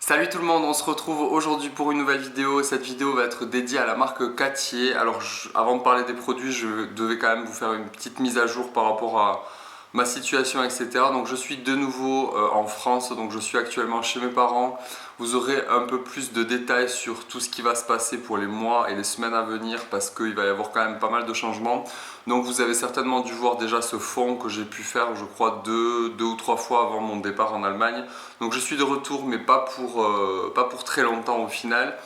Salut tout le monde, on se retrouve aujourd'hui pour une nouvelle vidéo. Cette vidéo va être dédiée à la marque Cattier. Alors avant de parler des produits, je devais quand même vous faire une petite mise à jour par rapport à ma situation, etc. Donc je suis de nouveau en France, donc je suis actuellement chez mes parents. Vous aurez un peu plus de détails sur tout ce qui va se passer pour les mois et les semaines à venir parce qu'il va y avoir quand même pas mal de changements. Donc vous avez certainement dû voir déjà ce fond que j'ai pu faire, je crois, deux ou trois fois avant mon départ en Allemagne. Donc je suis de retour, mais pas pour très longtemps au final.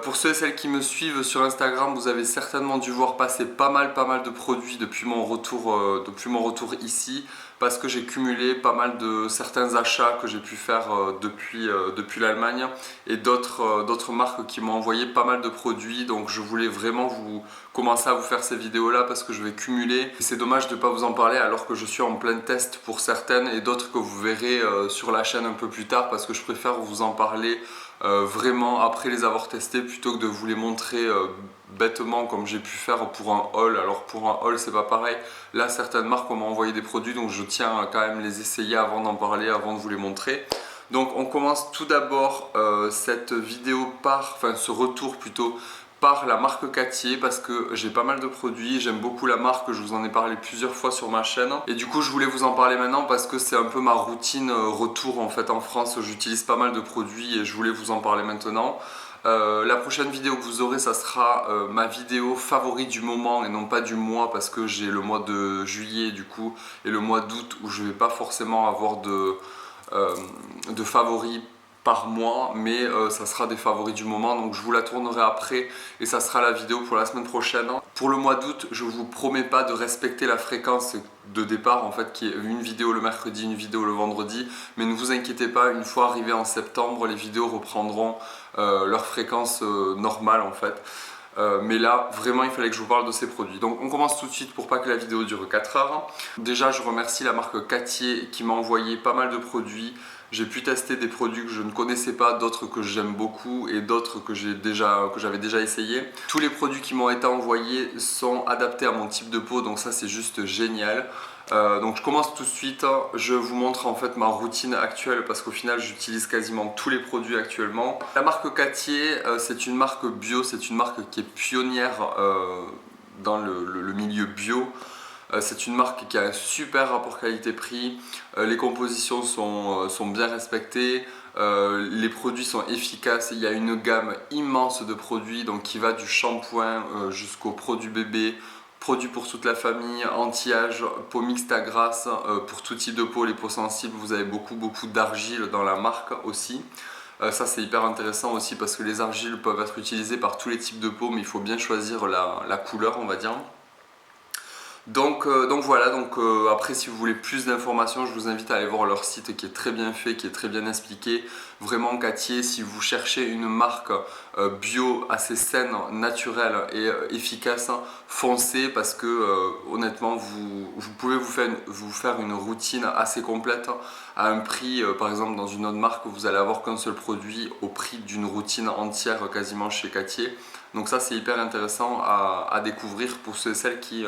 Pour ceux et celles qui me suivent sur Instagram, vous avez certainement dû voir passer pas mal de produits depuis mon retour ici, parce que j'ai cumulé pas mal de certains achats que j'ai pu faire depuis l'Allemagne et d'autres marques qui m'ont envoyé pas mal de produits. Donc je voulais vraiment vous commencer à vous faire ces vidéos là parce que je vais cumuler. C'est dommage de ne pas vous en parler alors que je suis en plein test pour certaines et d'autres que vous verrez sur la chaîne un peu plus tard parce que je préfère vous en parler vraiment après les avoir testés plutôt que de vous les montrer bêtement comme j'ai pu faire pour un haul. Alors pour un haul c'est pas pareil, là certaines marques m'ont envoyé des produits donc je tiens à quand même les essayer avant d'en parler, avant de vous les montrer. Donc on commence tout d'abord cette vidéo ce retour plutôt par la marque Cattier parce que j'ai pas mal de produits, j'aime beaucoup la marque, je vous en ai parlé plusieurs fois sur ma chaîne et du coup je voulais vous en parler maintenant parce que c'est un peu ma routine retour en fait en France, j'utilise pas mal de produits et je voulais vous en parler maintenant. La prochaine vidéo que vous aurez ça sera ma vidéo favori du moment et non pas du mois parce que j'ai le mois de juillet du coup et le mois d'août où je vais pas forcément avoir de favoris par mois, mais ça sera des favoris du moment, donc je vous la tournerai après et ça sera la vidéo pour la semaine prochaine. Pour le mois d'août, je vous promets pas de respecter la fréquence de départ en fait qui est une vidéo le mercredi, une vidéo le vendredi, mais ne vous inquiétez pas, une fois arrivé en septembre, les vidéos reprendront leur fréquence normale en fait. Mais là, vraiment, il fallait que je vous parle de ces produits. Donc, on commence tout de suite pour pas que la vidéo dure 4 heures. Déjà, je remercie la marque Cattier qui m'a envoyé pas mal de produits. J'ai pu tester des produits que je ne connaissais pas, d'autres que j'aime beaucoup et d'autres que j'avais déjà essayé. Tous les produits qui m'ont été envoyés sont adaptés à mon type de peau, donc ça c'est juste génial. Donc je commence tout de suite, je vous montre en fait ma routine actuelle parce qu'au final j'utilise quasiment tous les produits actuellement. La marque Cattier, c'est une marque bio, c'est une marque qui est pionnière dans le milieu bio. C'est une marque qui a un super rapport qualité-prix, les compositions sont bien respectées, les produits sont efficaces, il y a une gamme immense de produits donc qui va du shampoing jusqu'aux produits bébés, produits pour toute la famille, anti-âge, peau mixte à grasse, pour tout type de peau, les peaux sensibles, vous avez beaucoup d'argile dans la marque aussi. Ça c'est hyper intéressant aussi parce que les argiles peuvent être utilisées par tous les types de peau mais il faut bien choisir la couleur on va dire. Donc voilà, après si vous voulez plus d'informations, je vous invite à aller voir leur site qui est très bien fait, qui est très bien expliqué. Vraiment Cattier, si vous cherchez une marque bio assez saine, naturelle et efficace, foncez parce que honnêtement vous pouvez vous faire une routine assez complète à un prix, par exemple dans une autre marque vous allez avoir qu'un seul produit au prix d'une routine entière quasiment chez Cattier. Donc ça c'est hyper intéressant à découvrir pour ceux et celles qui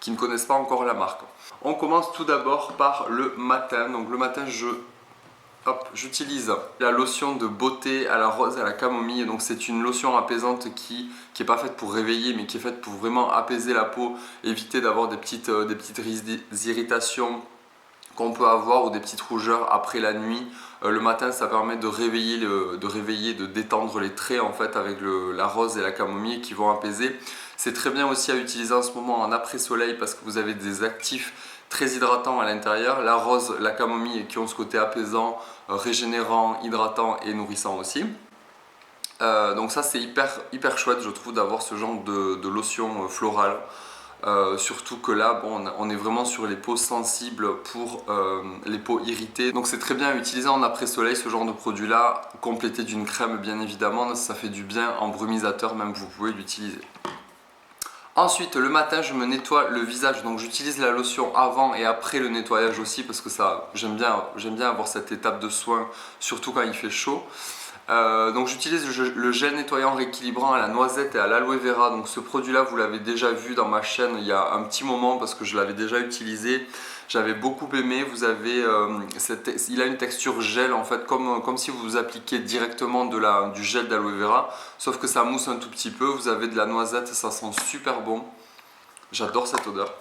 ne connaissent pas encore la marque. On commence tout d'abord par le matin. Donc le matin j'utilise la lotion de beauté à la rose et à la camomille. Donc c'est une lotion apaisante qui n'est pas faite pour réveiller mais qui est faite pour vraiment apaiser la peau, éviter d'avoir des petites irritations qu'on peut avoir ou des petites rougeurs après la nuit. Le matin ça permet de réveiller, de détendre les traits en fait avec la rose et la camomille qui vont apaiser. C'est très bien aussi à utiliser en ce moment en après-soleil parce que vous avez des actifs très hydratants à l'intérieur. La rose, la camomille qui ont ce côté apaisant, régénérant, hydratant et nourrissant aussi. Donc ça c'est hyper chouette je trouve d'avoir ce genre de lotion florale. Surtout que là bon, on est vraiment sur les peaux sensibles pour les peaux irritées, donc c'est très bien à utiliser en après-soleil ce genre de produit là, complété d'une crème bien évidemment, ça fait du bien en brumisateur même, vous pouvez l'utiliser. Ensuite le matin je me nettoie le visage, donc j'utilise la lotion avant et après le nettoyage aussi parce que ça j'aime bien avoir cette étape de soin surtout quand il fait chaud. Donc j'utilise le gel nettoyant rééquilibrant à la noisette et à l'aloe vera. Donc ce produit là vous l'avez déjà vu dans ma chaîne il y a un petit moment parce que je l'avais déjà utilisé. J'avais beaucoup aimé. Vous avez, il a une texture gel en fait comme si vous appliquiez directement du gel d'aloe vera. Sauf que ça mousse un tout petit peu. Vous avez de la noisette et ça sent super bon. J'adore cette odeur.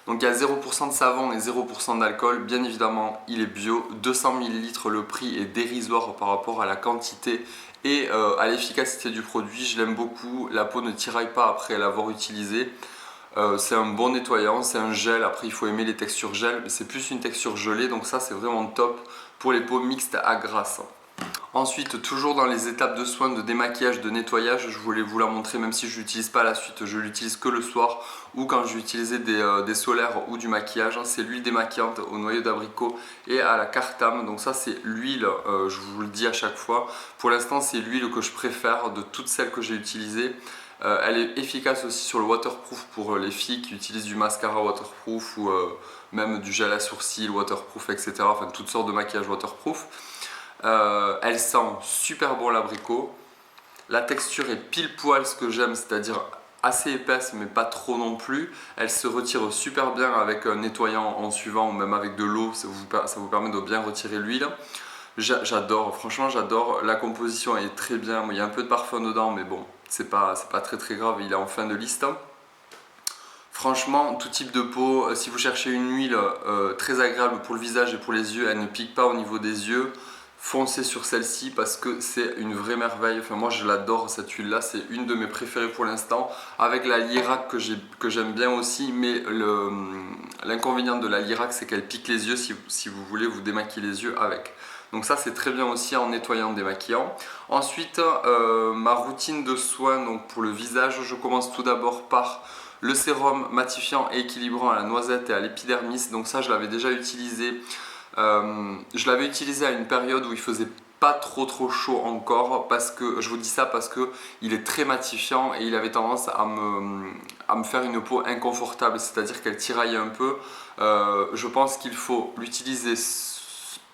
Donc il y a 0% de savon et 0% d'alcool, bien évidemment il est bio, 200 ml, le prix est dérisoire par rapport à la quantité et à l'efficacité du produit, je l'aime beaucoup, la peau ne tiraille pas après l'avoir utilisé, c'est un bon nettoyant, c'est un gel, après il faut aimer les textures gel, mais c'est plus une texture gelée, donc ça c'est vraiment top pour les peaux mixtes à grasse. Ensuite, toujours dans les étapes de soins de démaquillage, de nettoyage, je voulais vous la montrer même si je l'utilise pas à la suite, je l'utilise que le soir ou quand je vais utiliser des solaires ou du maquillage. C'est l'huile démaquillante au noyau d'abricot et à la cartame. Donc ça c'est l'huile, je vous le dis à chaque fois. Pour l'instant c'est l'huile que je préfère de toutes celles que j'ai utilisées. Elle est efficace aussi sur le waterproof pour les filles qui utilisent du mascara waterproof ou même du gel à sourcils waterproof, etc. Enfin toutes sortes de maquillage waterproof. Elle sent super bon l'abricot. La texture est pile poil ce que j'aime, c'est-à-dire assez épaisse mais pas trop non plus. Elle se retire super bien avec un nettoyant en suivant ou même avec de l'eau, ça vous permet de bien retirer l'huile. J'adore, franchement j'adore. La composition est très bien, il y a un peu de parfum dedans mais bon, c'est pas très grave, il est en fin de liste. Franchement, tout type de peau, si vous cherchez une huile très agréable pour le visage et pour les yeux, elle ne pique pas au niveau des yeux. Foncez sur celle-ci parce que c'est une vraie merveille. Enfin, moi je l'adore cette huile là, c'est une de mes préférées pour l'instant. Avec la Lirac que j'aime bien aussi, mais l'inconvénient de la Lirac c'est qu'elle pique les yeux si vous voulez vous démaquiller les yeux avec. Donc ça c'est très bien aussi en nettoyant, démaquillant. Ensuite, ma routine de soins donc pour le visage, je commence tout d'abord par le sérum matifiant et équilibrant à la noisette et à l'épidermis. Donc ça je l'avais déjà utilisé. Je l'avais utilisé à une période où il faisait pas trop chaud encore parce que je vous dis ça parce que il est très matifiant et il avait tendance à me faire une peau inconfortable, c'est-à-dire qu'elle tiraillait un peu. Je pense qu'il faut l'utiliser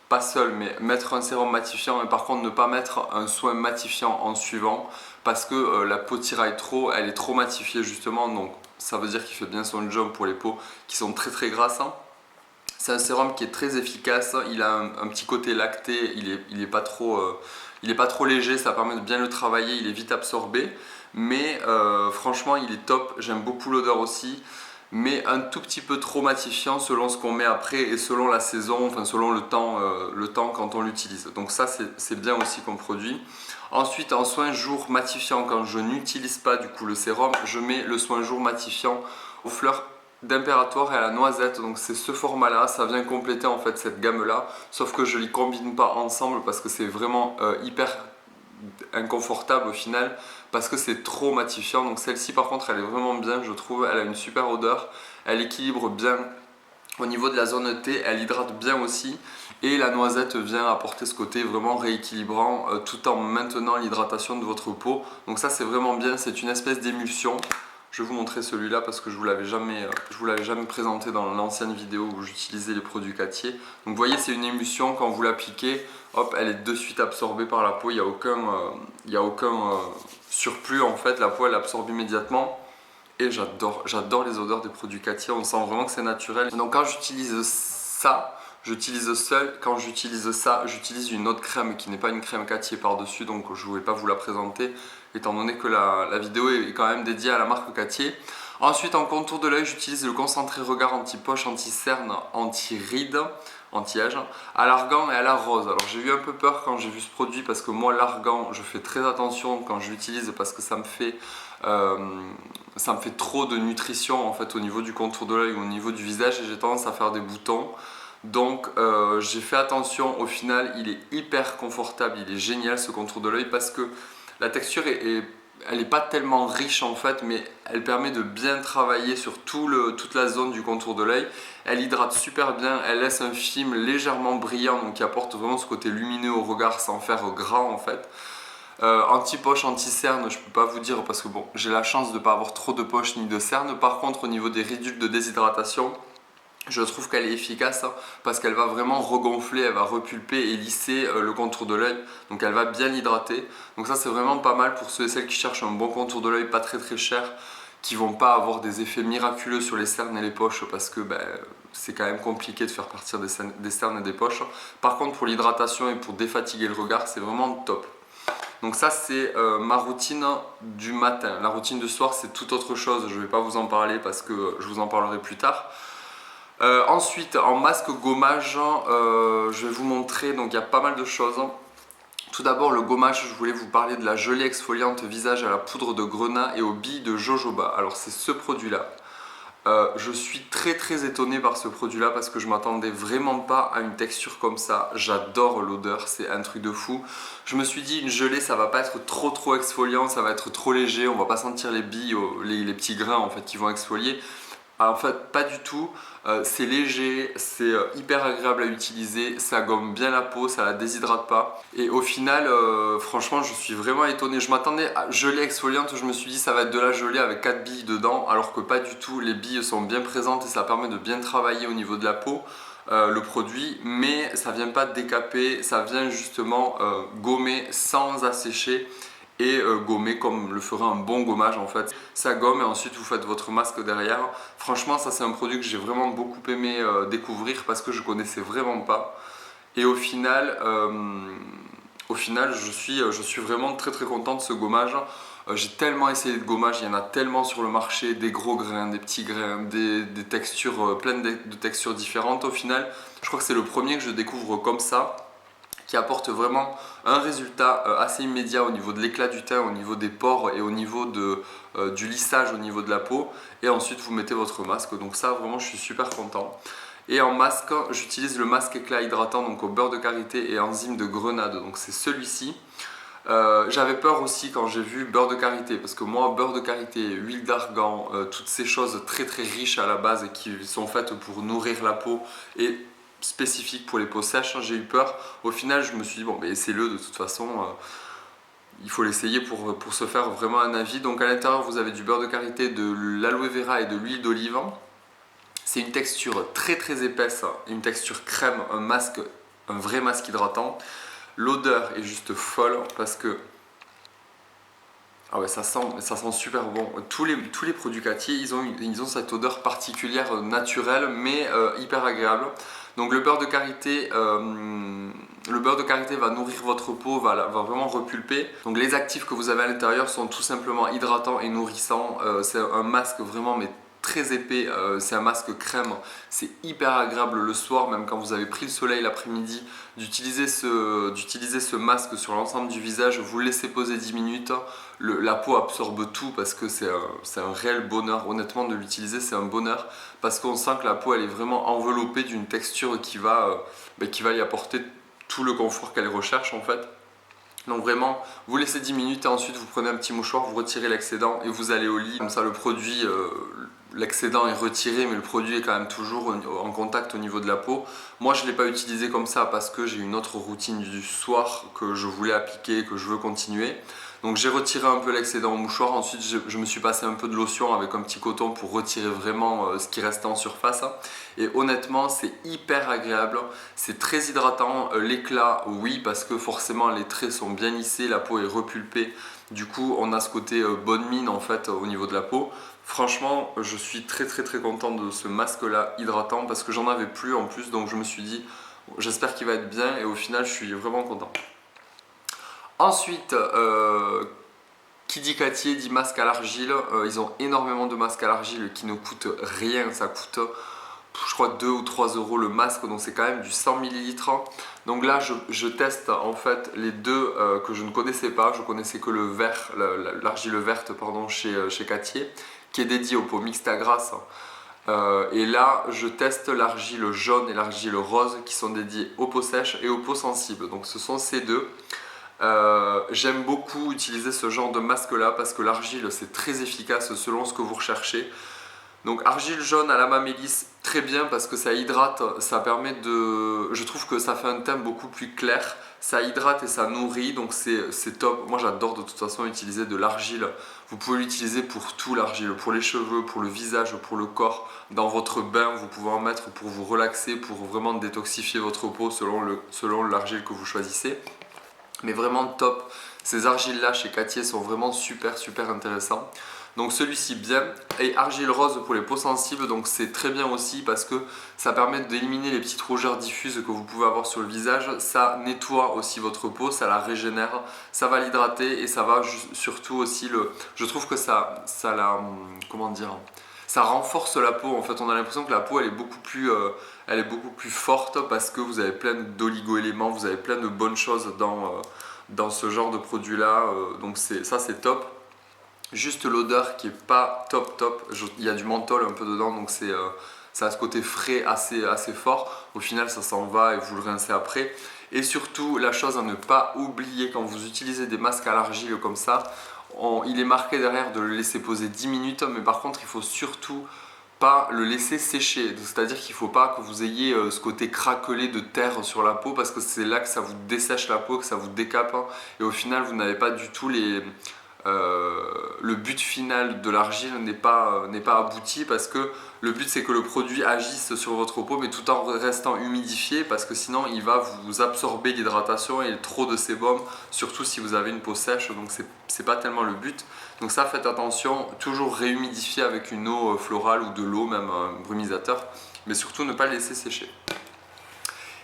pas seul mais mettre un sérum matifiant et par contre ne pas mettre un soin matifiant en suivant parce que la peau tiraille trop, elle est trop matifiée justement, donc ça veut dire qu'il fait bien son job pour les peaux qui sont très grasses. C'est un sérum qui est très efficace, il a un petit côté lacté, il est pas trop léger, ça permet de bien le travailler, il est vite absorbé. Mais franchement il est top, j'aime beaucoup l'odeur aussi. Mais un tout petit peu trop matifiant selon ce qu'on met après et selon la saison, enfin selon le temps quand on l'utilise. Donc ça c'est bien aussi comme produit. Ensuite en soin jour matifiant, quand je n'utilise pas du coup le sérum, je mets le soin jour matifiant aux fleurs d'impératoire et à la noisette, donc c'est ce format là, ça vient compléter en fait cette gamme là, sauf que je ne les combine pas ensemble parce que c'est vraiment hyper inconfortable au final parce que c'est trop matifiant. Donc celle-ci par contre elle est vraiment bien, je trouve, elle a une super odeur, elle équilibre bien au niveau de la zone T, elle hydrate bien aussi et la noisette vient apporter ce côté vraiment rééquilibrant tout en maintenant l'hydratation de votre peau. Donc ça c'est vraiment bien, c'est une espèce d'émulsion. Je vais vous montrer celui-là parce que je vous l'avais jamais présenté dans l'ancienne vidéo où j'utilisais les produits Cattier. Donc vous voyez c'est une émulsion, quand vous l'appliquez, hop, elle est de suite absorbée par la peau, il n'y a aucun surplus en fait, la peau elle absorbe immédiatement. Et j'adore les odeurs des produits Cattier, on sent vraiment que c'est naturel. Donc quand j'utilise ça, j'utilise seul, quand j'utilise ça, j'utilise une autre crème qui n'est pas une crème Cattier par-dessus, donc je ne vais pas vous la présenter étant donné que la vidéo est quand même dédiée à la marque Cattier. Ensuite en contour de l'œil, j'utilise le concentré regard anti-poche, anti-cerne, anti-rides, anti-âge, à l'argan et à la rose. Alors j'ai eu un peu peur quand j'ai vu ce produit parce que moi l'argan, je fais très attention quand je l'utilise parce que ça me fait trop de nutrition en fait au niveau du contour de l'œil ou au niveau du visage et j'ai tendance à faire des boutons. Donc j'ai fait attention, au final il est hyper confortable, il est génial ce contour de l'œil parce que la texture elle n'est pas tellement riche en fait, mais elle permet de bien travailler sur toute la zone du contour de l'œil. Elle hydrate super bien, elle laisse un film légèrement brillant, donc qui apporte vraiment ce côté lumineux au regard sans faire gras en fait. Anti-poche, anti-cerne, je peux pas vous dire parce que bon, j'ai la chance de ne pas avoir trop de poches ni de cernes. Par contre, au niveau des ridules de déshydratation, Je trouve qu'elle est efficace parce qu'elle va vraiment regonfler, elle va repulper et lisser le contour de l'œil. Donc elle va bien l'hydrater. Donc ça c'est vraiment pas mal pour ceux et celles qui cherchent un bon contour de l'œil pas très très cher, qui vont pas avoir des effets miraculeux sur les cernes et les poches parce que c'est quand même compliqué de faire partir des cernes et des poches. Par contre pour l'hydratation et pour défatiguer le regard, c'est vraiment top. Donc ça c'est ma routine du matin. La routine du soir c'est tout autre chose, je ne vais pas vous en parler parce que je vous en parlerai plus tard. Ensuite en masque gommage, je vais vous montrer, donc il y a pas mal de choses. Tout d'abord le gommage, je voulais vous parler de la gelée exfoliante visage à la poudre de grenat et aux billes de jojoba. Alors c'est ce produit là. Je suis très étonné par ce produit là parce que je m'attendais vraiment pas à une texture comme ça. J'adore l'odeur, c'est un truc de fou. Je me suis dit une gelée ça va pas être trop exfoliant, ça va être trop léger, on va pas sentir les billes, les petits grains en fait qui vont exfolier. En fait pas du tout, c'est léger, c'est hyper agréable à utiliser, ça gomme bien la peau, ça la déshydrate pas et au final franchement je suis vraiment étonné. Je m'attendais à gelée exfoliante, je me suis dit ça va être de la gelée avec 4 billes dedans alors que pas du tout, les billes sont bien présentes et ça permet de bien travailler au niveau de la peau le produit, mais ça vient pas décaper, ça vient justement gommer sans assécher et gommer comme le ferait un bon gommage en fait. Ça gomme et ensuite vous faites votre masque derrière. Franchement ça c'est un produit que j'ai vraiment beaucoup aimé découvrir parce que je connaissais vraiment pas. Et au final je suis vraiment très content de ce gommage. J'ai tellement essayé de gommage, il y en a tellement sur le marché, des gros grains, des petits grains, des textures, plein de textures différentes. Au final, je crois que c'est le premier que je découvre comme ça, qui apporte vraiment un résultat assez immédiat au niveau de l'éclat du teint, au niveau des pores et au niveau du lissage au niveau de la peau. Et ensuite vous mettez votre masque, donc ça vraiment je suis super content. Et en masque, j'utilise le masque éclat hydratant donc au beurre de karité et enzyme de grenade, donc c'est celui-ci. J'avais peur aussi quand j'ai vu beurre de karité parce que moi beurre de karité, huile d'argan, toutes ces choses très riches à la base et qui sont faites pour nourrir la peau et spécifiques pour les peaux sèches, j'ai eu peur. Au final je me suis dit bon essayez-le de toute façon, il faut l'essayer pour se faire vraiment un avis. Donc à l'intérieur vous avez du beurre de karité, de l'aloe vera et de l'huile d'olive. C'est une texture très épaisse, une texture crème, un vrai masque hydratant. L'odeur est juste folle parce que ah ouais, ça sent super bon. Tous les produits Cattier, ils ont cette odeur particulière naturelle mais hyper agréable. Donc le beurre de karité va nourrir votre peau, va vraiment repulper. Donc les actifs que vous avez à l'intérieur sont tout simplement hydratants et nourrissants. C'est un masque vraiment mais très épais, c'est un masque crème, c'est hyper agréable le soir, même quand vous avez pris le soleil l'après-midi, d'utiliser ce masque sur l'ensemble du visage, vous le laissez poser 10 minutes, la peau absorbe tout parce que c'est un réel bonheur, honnêtement de l'utiliser c'est un bonheur parce qu'on sent que la peau elle est vraiment enveloppée d'une texture qui va lui apporter tout le confort qu'elle recherche en fait. Donc vraiment, vous laissez 10 minutes et ensuite vous prenez un petit mouchoir, vous retirez l'excédent et vous allez au lit. Comme ça le produit, l'excédent est retiré mais le produit est quand même toujours en contact au niveau de la peau. Moi je ne l'ai pas utilisé comme ça parce que j'ai une autre routine du soir que je voulais appliquer, que je veux continuer. Donc j'ai retiré un peu l'excédent au mouchoir, ensuite je me suis passé un peu de lotion avec un petit coton pour retirer vraiment ce qui restait en surface. Et honnêtement c'est hyper agréable, c'est très hydratant, l'éclat oui parce que forcément les traits sont bien lissés, la peau est repulpée, du coup on a ce côté bonne mine en fait au niveau de la peau. Franchement je suis très content de ce masque là hydratant parce que j'en avais plus en plus, donc je me suis dit j'espère qu'il va être bien et au final je suis vraiment content. Ensuite, qui dit Cattier dit masque à l'argile. Ils ont énormément de masques à l'argile qui ne coûtent rien. Ça coûte, je crois, 2 ou 3 euros le masque. Donc c'est quand même du 100 ml. Donc là, je teste en fait les deux que je ne connaissais pas. Je connaissais que le vert, l'argile verte pardon, chez Cattier, qui est dédié aux peaux mixtes à grasse. Et là, je teste l'argile jaune et l'argile rose qui sont dédiées aux peaux sèches et aux peaux sensibles. Donc ce sont ces deux. J'aime beaucoup utiliser ce genre de masque là parce que l'argile c'est très efficace selon ce que vous recherchez. Donc argile jaune à la mamélis, très bien parce que ça hydrate, ça permet de... Je trouve que ça fait un teint beaucoup plus clair, ça hydrate et ça nourrit, donc c'est top. Moi j'adore de toute façon utiliser de l'argile. Vous pouvez l'utiliser pour tout l'argile, pour les cheveux, pour le visage, pour le corps. Dans votre bain, vous pouvez en mettre pour vous relaxer, pour vraiment détoxifier votre peau selon l'argile que vous choisissez. Mais vraiment top, ces argiles là chez Cattier sont vraiment super intéressants. Donc celui-ci bien, et argile rose pour les peaux sensibles, donc c'est très bien aussi parce que ça permet d'éliminer les petites rougeurs diffuses que vous pouvez avoir sur le visage. Ça nettoie aussi votre peau, ça la régénère, ça va l'hydrater et ça va surtout aussi je trouve que ça la, comment dire, ça renforce la peau. En fait on a l'impression que la peau elle est beaucoup plus forte parce que vous avez plein d'oligo-éléments, vous avez plein de bonnes choses dans ce genre de produit là, donc ça c'est top. Juste l'odeur qui est pas top, il y a du menthol un peu dedans, donc ça a ce côté frais assez fort. Au final ça s'en va et vous le rincez après. Et surtout la chose à ne pas oublier quand vous utilisez des masques à l'argile comme ça, il est marqué derrière de le laisser poser 10 minutes, mais par contre il faut surtout pas le laisser sécher, c'est-à-dire qu'il ne faut pas que vous ayez ce côté craquelé de terre sur la peau parce que c'est là que ça vous dessèche la peau, que ça vous décape, hein, et au final vous n'avez pas du tout le but final de l'argile n'est pas abouti parce que le but c'est que le produit agisse sur votre peau mais tout en restant humidifié parce que sinon il va vous absorber l'hydratation et trop de sébum, surtout si vous avez une peau sèche, donc c'est pas tellement le but. Donc ça faites attention, toujours réhumidifier avec une eau florale ou de l'eau, même un brumisateur, mais surtout ne pas le laisser sécher.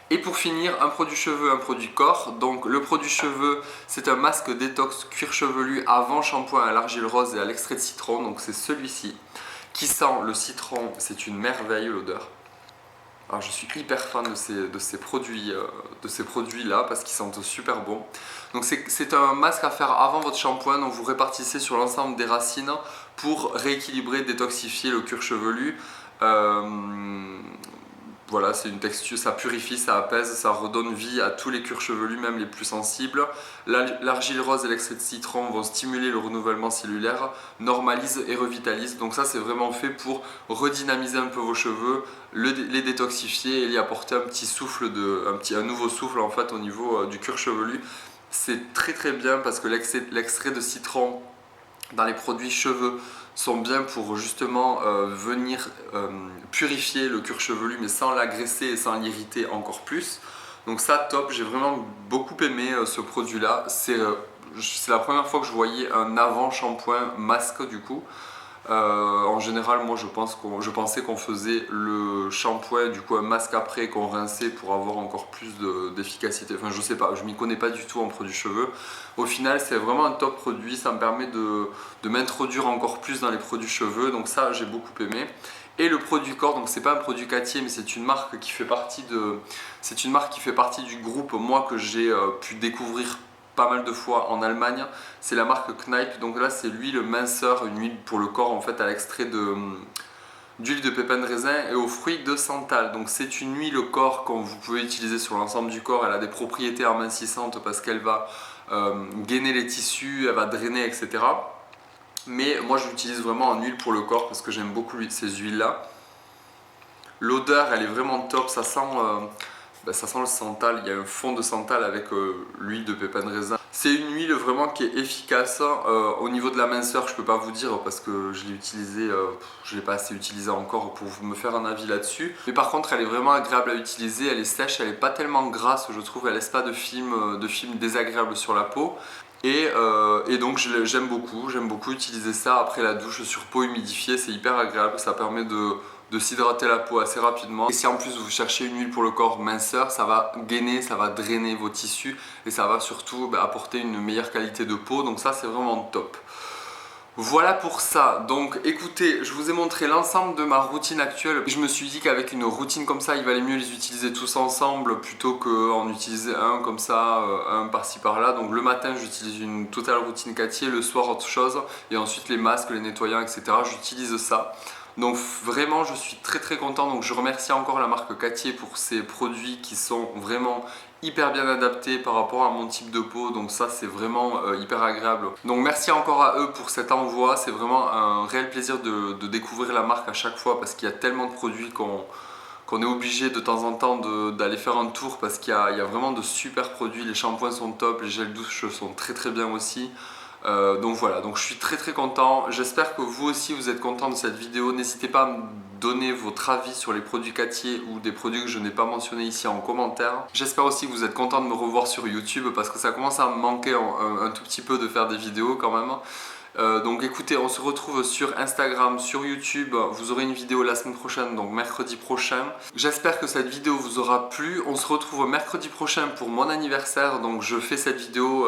Et pour finir, un produit cheveux, un produit corps. Donc le produit cheveux, c'est un masque détox cuir chevelu avant shampoing à l'argile rose et à l'extrait de citron. Donc c'est celui-ci qui sent le citron, c'est une merveille l'odeur. Alors je suis hyper fan de ces produits là parce qu'ils sentent super bon. Donc c'est un masque à faire avant votre shampoing, donc vous répartissez sur l'ensemble des racines pour rééquilibrer, détoxifier le cuir chevelu. Voilà, c'est une texture, ça purifie, ça apaise, ça redonne vie à tous les cuirs chevelus, même les plus sensibles. L'argile rose et l'extrait de citron vont stimuler le renouvellement cellulaire, normalisent et revitalisent. Donc ça, c'est vraiment fait pour redynamiser un peu vos cheveux, les détoxifier et y apporter un petit souffle, un nouveau souffle en fait au niveau du cuir chevelu. C'est très bien parce que l'extrait de citron dans les produits cheveux sont bien pour justement venir purifier le cuir chevelu mais sans l'agresser et sans l'irriter encore plus. Donc ça top, j'ai vraiment beaucoup aimé ce produit là. C'est la première fois que je voyais un avant shampoing masque du coup. En général, moi je pensais qu'on faisait le shampoing, du coup un masque après qu'on rinçait pour avoir encore plus d'efficacité. Enfin, je sais pas, je m'y connais pas du tout en produits cheveux. Au final, c'est vraiment un top produit, ça me permet de m'introduire encore plus dans les produits cheveux, donc ça j'ai beaucoup aimé. Et le produit corps, donc c'est pas un produit Cattier, mais c'est une marque qui fait partie du groupe, moi que j'ai pu découvrir pas mal de fois en Allemagne. C'est la marque Kneipp, donc là c'est l'huile minceur, une huile pour le corps en fait à l'extrait d'huile de pépins de raisin et aux fruits de santal. Donc c'est une huile au corps que vous pouvez utiliser sur l'ensemble du corps. Elle a des propriétés amincissantes parce qu'elle va gainer les tissus, elle va drainer, etc. Mais moi je l'utilise vraiment en huile pour le corps parce que j'aime beaucoup ces huiles là. L'odeur elle est vraiment top, ça sent le santal, il y a un fond de santal avec l'huile de pépins de raisin. C'est une huile vraiment qui est efficace. Au niveau de la minceur, je peux pas vous dire parce que je l'ai utilisé, je l'ai pas assez utilisé encore pour me faire un avis là-dessus. Mais par contre, elle est vraiment agréable à utiliser, elle est sèche, elle est pas tellement grasse, je trouve, elle laisse pas de film désagréable sur la peau. Et donc j'aime beaucoup utiliser ça après la douche sur peau humidifiée, c'est hyper agréable, ça permet de s'hydrater la peau assez rapidement. Et si en plus vous cherchez une huile pour le corps minceur, ça va gainer, ça va drainer vos tissus et ça va surtout apporter une meilleure qualité de peau, donc ça c'est vraiment top. Voilà pour ça, donc écoutez, je vous ai montré l'ensemble de ma routine actuelle. Je me suis dit qu'avec une routine comme ça, il valait mieux les utiliser tous ensemble plutôt qu'en utiliser un comme ça, un par-ci par-là. Donc le matin, j'utilise une totale routine Cattier, le soir autre chose, et ensuite les masques, les nettoyants, etc. J'utilise ça. Donc vraiment je suis très content, donc je remercie encore la marque Cattier pour ces produits qui sont vraiment hyper bien adaptés par rapport à mon type de peau, donc ça c'est vraiment hyper agréable. Donc merci encore à eux pour cet envoi, c'est vraiment un réel plaisir de découvrir la marque à chaque fois parce qu'il y a tellement de produits qu'on est obligé de temps en temps d'aller faire un tour parce qu'il y a vraiment de super produits, les shampoings sont top, les gels douche sont très bien aussi. Donc voilà, donc je suis très content, j'espère que vous aussi vous êtes content de cette vidéo, n'hésitez pas à me donner votre avis sur les produits Cattier ou des produits que je n'ai pas mentionnés ici en commentaire. J'espère aussi que vous êtes content de me revoir sur YouTube parce que ça commence à me manquer un tout petit peu de faire des vidéos quand même. Donc écoutez, on se retrouve sur Instagram, sur YouTube, vous aurez une vidéo la semaine prochaine, donc mercredi prochain. J'espère que cette vidéo vous aura plu, on se retrouve mercredi prochain pour mon anniversaire, donc je fais cette vidéo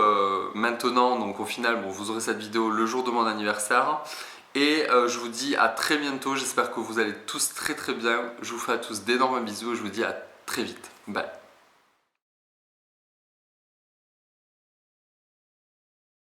maintenant, donc au final bon, vous aurez cette vidéo le jour de mon anniversaire. Et je vous dis à très bientôt, j'espère que vous allez tous très bien, je vous fais à tous d'énormes bisous et je vous dis à très vite, bye.